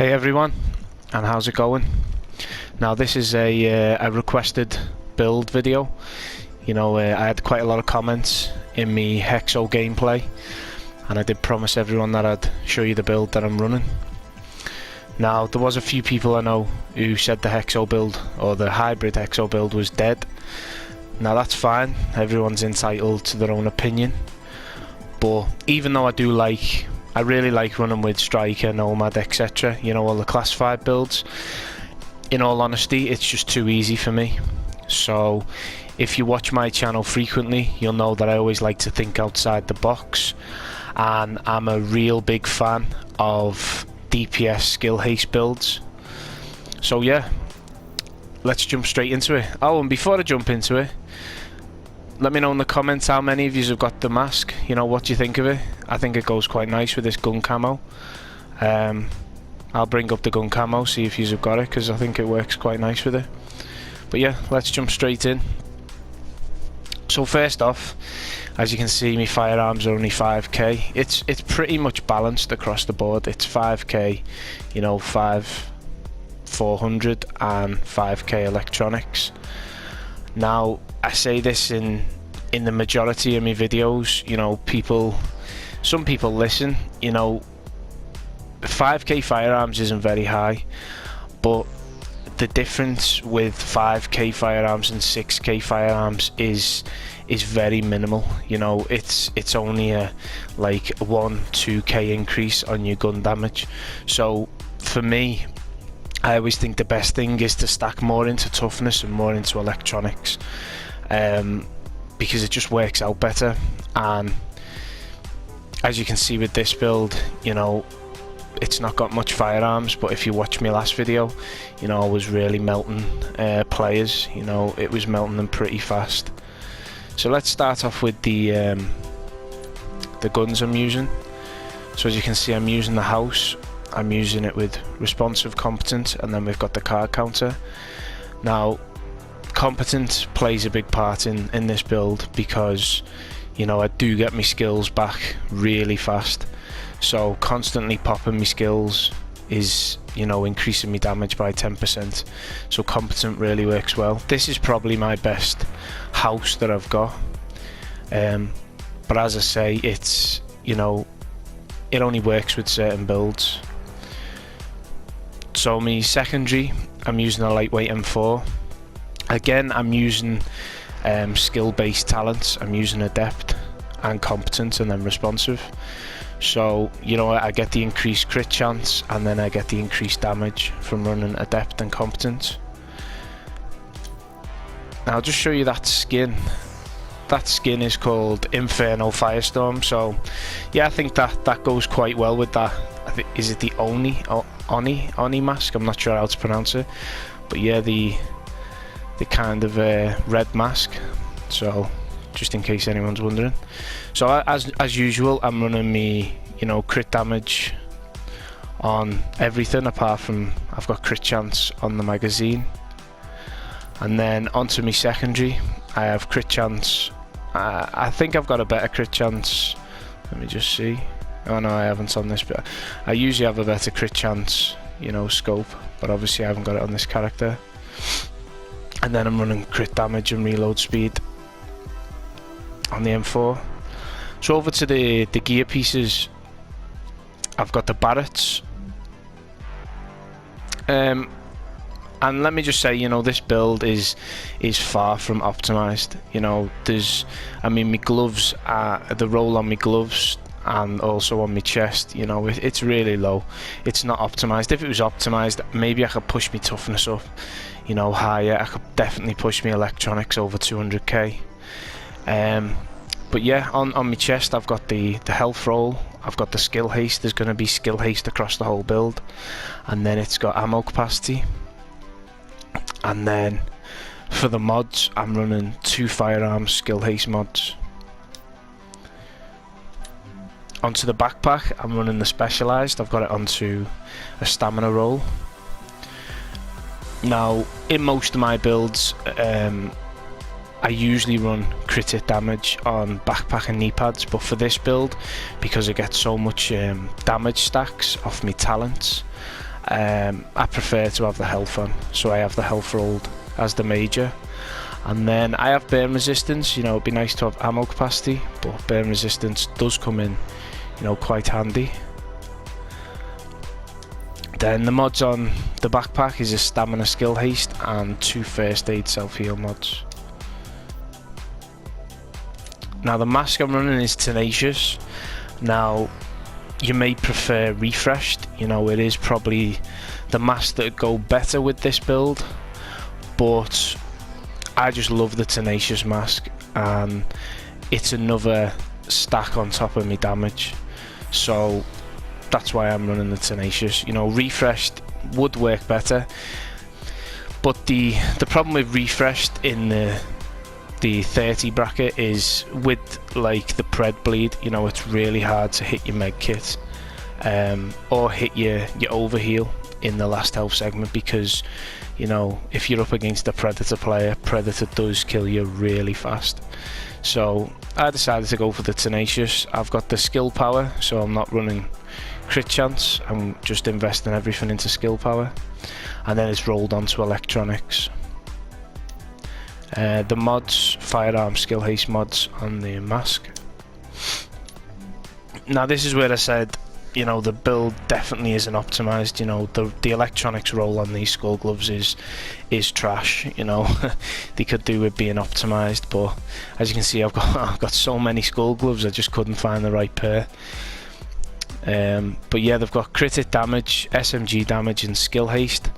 Hey everyone, and how's it going? Now this is a requested build video. You know, I had quite a lot of comments in me Hexo gameplay, and I did promise everyone that I'd show you the build that I'm running. Now there was a few people I know who said the Hexo build, or the hybrid Hexo build, was dead. Now that's fine, everyone's entitled to their own opinion, but even though I really like running with Striker, Nomad, etc. You know, all the classified builds. In all honesty, it's just too easy for me. So, if you watch my channel frequently, you'll know that I always like to think outside the box. And I'm a real big fan of DPS skill haste builds. So yeah, let's jump straight into it. Oh, and before I jump into it, let me know in the comments how many of you have got the mask. You know, what do you think of it? I think it goes quite nice with this gun camo. I'll bring up the gun camo, see if you've got it, because I think it works quite nice with it. But yeah, let's jump straight in. So first off, as you can see, my firearms are only 5k. It's pretty much balanced across the board. It's 5k, you know, 400 and 5k electronics. Now, I say this in the majority of my videos, you know, some people listen, you know, 5k firearms isn't very high, but the difference with 5k firearms and 6k firearms is very minimal. You know, it's only a like 1-2k increase on your gun damage. So for me, I always think the best thing is to stack more into toughness and more into electronics, because it just works out better. And as you can see with this build, you know, it's not got much firearms, but if you watch my last video, you know, I was really melting players. You know, it was melting them pretty fast. So let's start off with the guns I'm using. So as you can see, I'm using the house. I'm using it with responsive, competent, and then we've got the card counter. Now, competent plays a big part in this build because, you know, I do get my skills back really fast. So constantly popping my skills is, you know, increasing my damage by 10%. So competent really works well. This is probably my best house that I've got. But as I say, it's, you know, it only works with certain builds. So my secondary, I'm using a lightweight M4. Again, I'm using skill-based talents. I'm using adept and competent and then responsive. So, you know, I get the increased crit chance and then I get the increased damage from running adept and competent. Now I'll just show you that skin. That skin is called Inferno Firestorm. So yeah, I think that goes quite well with that. Is it the Oni mask? I'm not sure how to pronounce it, but yeah, the kind of red mask. So just in case anyone's wondering. So as usual, I'm running me, you know, crit damage on everything apart from I've got crit chance on the magazine. And then onto me secondary, I have crit chance. I think I've got a better crit chance. Let me just see. Oh no, I haven't on this, but I usually have a better crit chance, you know, scope, but obviously I haven't got it on this character. And then I'm running crit damage and reload speed on the M4. So over to the gear pieces, I've got the Barretts. And let me just say, you know, this build is far from optimized. You know, I mean, my gloves, the roll on my gloves and also on my chest, you know, it's really low. It's not optimized. If it was optimized, maybe I could push my toughness up, you know, higher. I could definitely push my electronics over 200k. But yeah, on my chest I've got the health roll, I've got the skill haste. There's going to be skill haste across the whole build, and then it's got ammo capacity. And then for the mods, I'm running 2 firearms skill haste mods. Onto the backpack, I'm running the specialized. I've got it onto a stamina roll. Now, in most of my builds, I usually run crit hit damage on backpack and kneepads, but for this build, because I get so much damage stacks off my talents, I prefer to have the health on, so I have the health rolled as the major. And then I have burn resistance. You know, it'd be nice to have ammo capacity, but burn resistance does come in, you know, quite handy. Then the mods on the backpack is a stamina skill haste and 2 first aid self-heal mods. Now the mask I'm running is tenacious. Now you may prefer refreshed, you know, it is probably the mask that would go better with this build, but I just love the tenacious mask, and it's another stack on top of my damage, so that's why I'm running the tenacious. You know, refreshed would work better, but the problem with refreshed in the 30 bracket is with like the pred bleed, you know, it's really hard to hit your med kit or hit your overheal in the last health segment, because, you know, if you're up against a predator player, predator does kill you really fast. So I decided to go for the tenacious. I've got the skill power, so I'm not running crit chance, I'm just investing everything into skill power, and then it's rolled onto electronics. The mods, firearm skill haste mods on the mask. Now this is where I said, you know, the build definitely isn't optimized. You know, the electronics roll on these skull gloves is trash. You know, they could do with being optimized, but as you can see, I've got so many skull gloves, I just couldn't find the right pair. But yeah, they've got crit damage, SMG damage, and skill haste.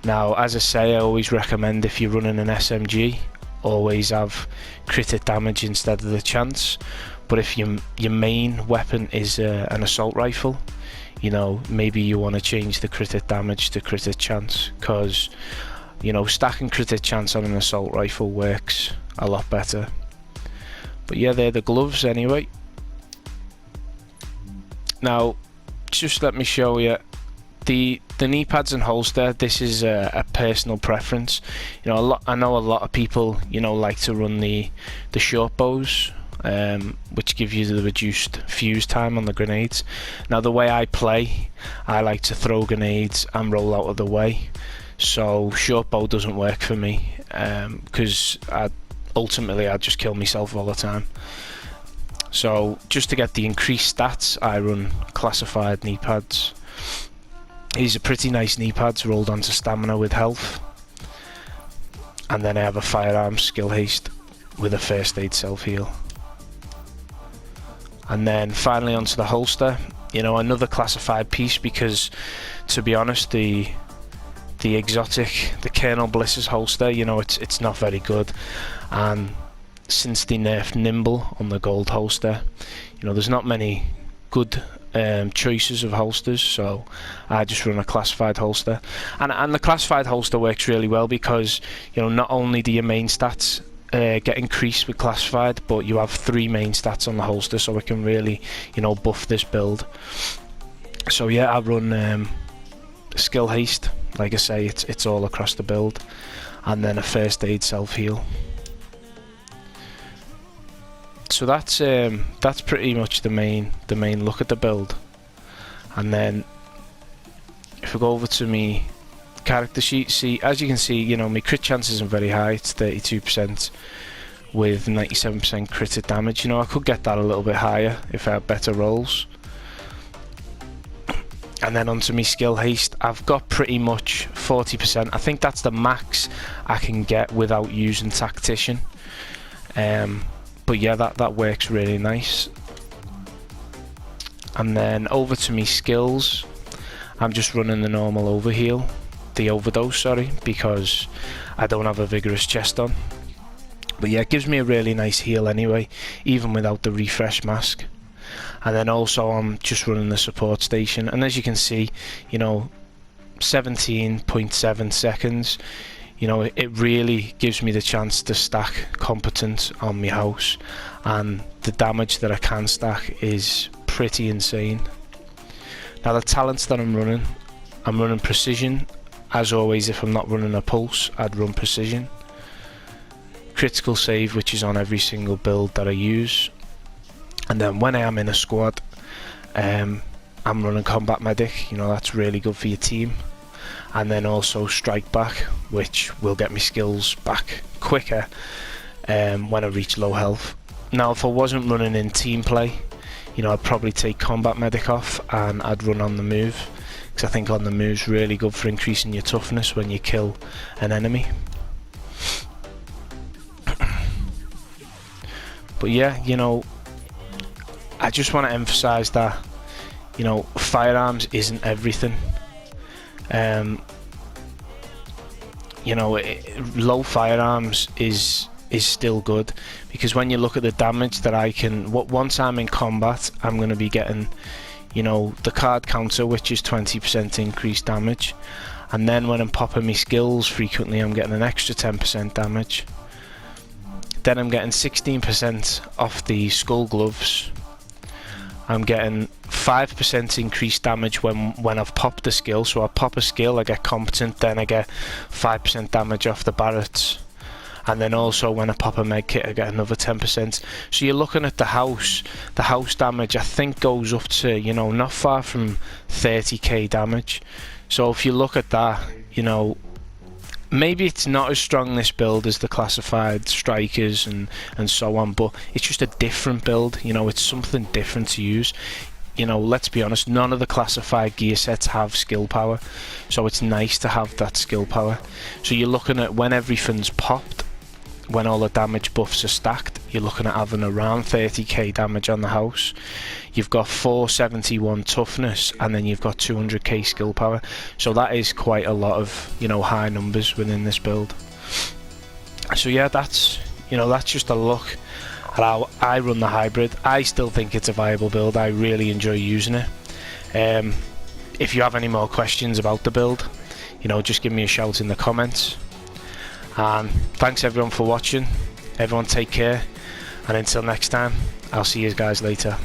Now, as I say, I always recommend, if you're running an SMG, always have crit damage instead of the chance. But if your main weapon is an assault rifle, you know, maybe you want to change the crit damage to crit chance, because, you know, stacking crit chance on an assault rifle works a lot better. But yeah, they're the gloves anyway. Now, just let me show you the knee pads and holster. This is a personal preference. You know, I know a lot of people, you know, like to run the short bows, which give you the reduced fuse time on the grenades. Now the way I play, I like to throw grenades and roll out of the way, so short bow doesn't work for me, because ultimately I'd just kill myself all the time. So just to get the increased stats, I run classified knee pads. These are pretty nice knee pads rolled onto stamina with health, and then I have a firearm skill haste with a first aid self heal. And then finally onto the holster, you know, another classified piece, because to be honest, the exotic, the Colonel Bliss's holster, you know, it's not very good, and since they nerfed nimble on the gold holster, you know, there's not many good choices of holsters, so I just run a classified holster, and the classified holster works really well, because, you know, not only do your main stats get increased with classified, but you have 3 main stats on the holster, so it can really, you know, buff this build. So yeah, I run skill haste, like I say, it's all across the build, and then a first aid self heal. So that's pretty much the main look at the build. And then if we go over to me character sheet, see, as you can see, you know, my crit chance isn't very high, it's 32% with 97% crit damage. You know, I could get that a little bit higher if I had better rolls. And then onto me skill haste, I've got pretty much 40%. I think that's the max I can get without using tactician. But yeah, that works really nice. And then over to me skills, I'm just running the normal overheal, the overdose, sorry, because I don't have a vigorous chest on. But yeah, it gives me a really nice heal anyway, even without the refresh mask. And then also I'm just running the support station, and as you can see, you know, 17.7 seconds. You know, it really gives me the chance to stack competent on my house, and the damage that I can stack is pretty insane. Now the talents that I'm running precision. As always, if I'm not running a pulse, I'd run precision. Critical save, which is on every single build that I use. And then when I am in a squad, I'm running combat medic. You know, that's really good for your team. and then also strike back, which will get me skills back quicker when I reach low health. Now if I wasn't running in team play, you know, I'd probably take combat medic off and I'd run on the move, because I think on the move's really good for increasing your toughness when you kill an enemy. But yeah, you know, I just want to emphasize that, you know, firearms isn't everything. You know, low firearms is still good, because when you look at the damage that I can, once I'm in combat, I'm going to be getting, you know, the card counter, which is 20% increased damage, and then when I'm popping my skills frequently, I'm getting an extra 10% damage. Then I'm getting 16% off the skull gloves. I'm getting 5% increased damage when I've popped a skill. So I pop a skill, I get competent, then I get 5% damage off the barrets. And then also when I pop a med kit, I get another 10%. So you're looking at the house damage, I think goes up to, you know, not far from 30k damage. So if you look at that, you know, maybe it's not as strong, this build, as the classified strikers and so on, but it's just a different build. You know, it's something different to use. You know, let's be honest, none of the classified gear sets have skill power, so it's nice to have that skill power. So you're looking at, when everything's popped, when all the damage buffs are stacked, you're looking at having around 30k damage on the house. You've got 471 toughness, and then you've got 200k skill power. So that is quite a lot of, you know, high numbers within this build. So yeah, that's, you know, that's just a look at how I run the hybrid. I still think it's a viable build. I really enjoy using it. If you have any more questions about the build, you know, just give me a shout in the comments. And thanks everyone for watching. Everyone take care, and until next time, I'll see you guys later.